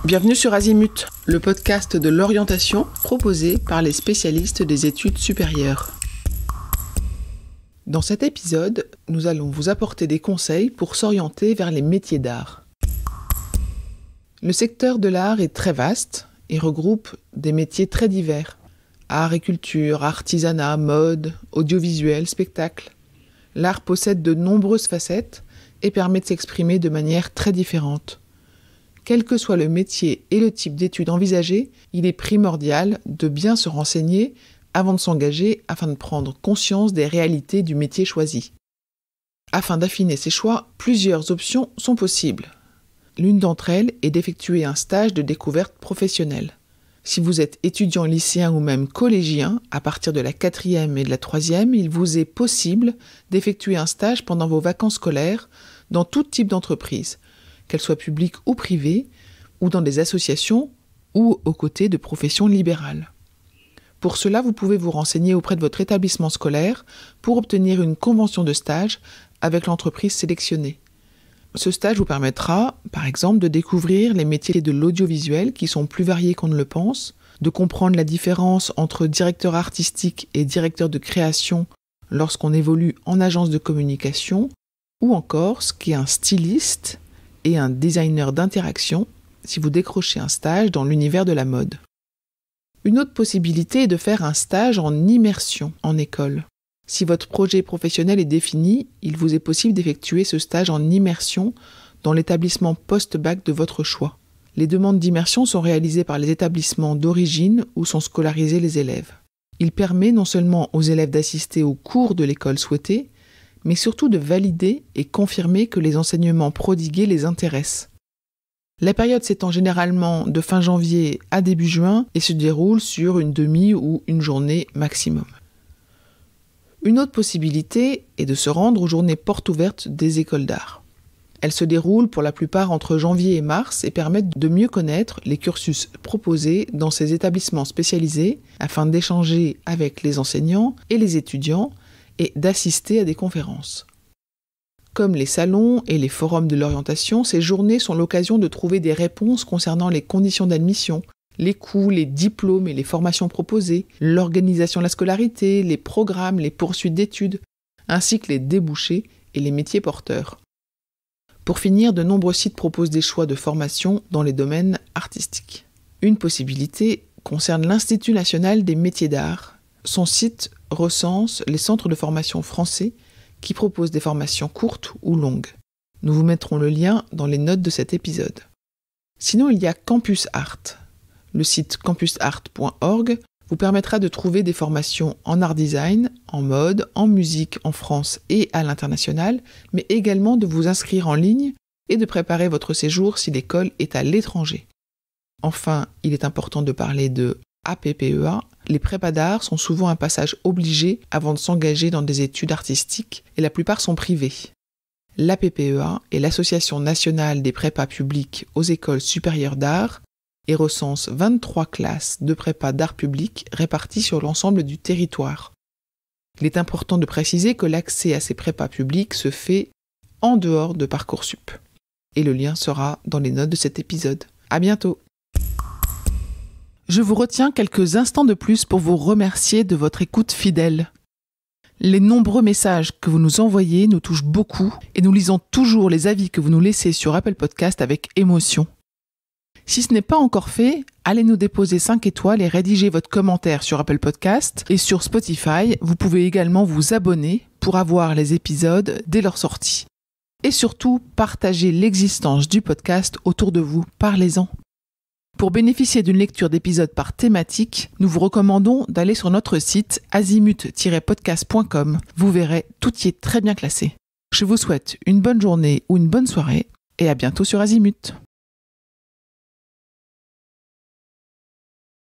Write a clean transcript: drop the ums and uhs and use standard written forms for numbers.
Bienvenue sur Azimut, le podcast de l'orientation proposé par les spécialistes des études supérieures. Dans cet épisode, nous allons vous apporter des conseils pour s'orienter vers les métiers d'art. Le secteur de l'art est très vaste et regroupe des métiers très divers. Art et culture, artisanat, mode, audiovisuel, spectacle. L'art possède de nombreuses facettes et permet de s'exprimer de manière très différente. Quel que soit le métier et le type d'études envisagées, il est primordial de bien se renseigner avant de s'engager afin de prendre conscience des réalités du métier choisi. Afin d'affiner ses choix, plusieurs options sont possibles. L'une d'entre elles est d'effectuer un stage de découverte professionnelle. Si vous êtes étudiant lycéen ou même collégien, à partir de la 4e et de la 3e, il vous est possible d'effectuer un stage pendant vos vacances scolaires dans tout type d'entreprise, qu'elles soient publiques ou privées, ou dans des associations, ou aux côtés de professions libérales. Pour cela, vous pouvez vous renseigner auprès de votre établissement scolaire pour obtenir une convention de stage avec l'entreprise sélectionnée. Ce stage vous permettra, par exemple, de découvrir les métiers de l'audiovisuel qui sont plus variés qu'on ne le pense, de comprendre la différence entre directeur artistique et directeur de création lorsqu'on évolue en agence de communication, ou encore ce qu'est un styliste et un designer d'interaction si vous décrochez un stage dans l'univers de la mode. Une autre possibilité est de faire un stage en immersion en école. Si votre projet professionnel est défini, il vous est possible d'effectuer ce stage en immersion dans l'établissement post-bac de votre choix. Les demandes d'immersion sont réalisées par les établissements d'origine où sont scolarisés les élèves. Il permet non seulement aux élèves d'assister aux cours de l'école souhaitée, mais surtout de valider et confirmer que les enseignements prodigués les intéressent. La période s'étend généralement de fin janvier à début juin et se déroule sur une demi ou une journée maximum. Une autre possibilité est de se rendre aux journées portes ouvertes des écoles d'art. Elles se déroulent pour la plupart entre janvier et mars et permettent de mieux connaître les cursus proposés dans ces établissements spécialisés afin d'échanger avec les enseignants et les étudiants et d'assister à des conférences. Comme les salons et les forums de l'orientation, ces journées sont l'occasion de trouver des réponses concernant les conditions d'admission, les coûts, les diplômes et les formations proposées, l'organisation de la scolarité, les programmes, les poursuites d'études, ainsi que les débouchés et les métiers porteurs. Pour finir, de nombreux sites proposent des choix de formation dans les domaines artistiques. Une possibilité concerne l'Institut national des métiers d'art. Son site recense les centres de formation français qui proposent des formations courtes ou longues. Nous vous mettrons le lien dans les notes de cet épisode. Sinon, il y a Campus Art. Le site campusart.org vous permettra de trouver des formations en art design, en mode, en musique en France et à l'international, mais également de vous inscrire en ligne et de préparer votre séjour si l'école est à l'étranger. Enfin, il est important de parler de APPEA. Les prépas d'art sont souvent un passage obligé avant de s'engager dans des études artistiques et la plupart sont privées. L'APPEA est l'Association nationale des prépas publics aux écoles supérieures d'art et recense 23 classes de prépa d'art public réparties sur l'ensemble du territoire. Il est important de préciser que l'accès à ces prépas publics se fait en dehors de Parcoursup. Et le lien sera dans les notes de cet épisode. À bientôt! Je vous retiens quelques instants de plus pour vous remercier de votre écoute fidèle. Les nombreux messages que vous nous envoyez nous touchent beaucoup et nous lisons toujours les avis que vous nous laissez sur Apple Podcast avec émotion. Si ce n'est pas encore fait, allez nous déposer 5 étoiles et rédigez votre commentaire sur Apple Podcast et sur Spotify. Vous pouvez également vous abonner pour avoir les épisodes dès leur sortie. Et surtout, partagez l'existence du podcast autour de vous. Parlez-en. Pour bénéficier d'une lecture d'épisodes par thématique, nous vous recommandons d'aller sur notre site azimut-podcast.com. Vous verrez, tout y est très bien classé. Je vous souhaite une bonne journée ou une bonne soirée et à bientôt sur Azimut.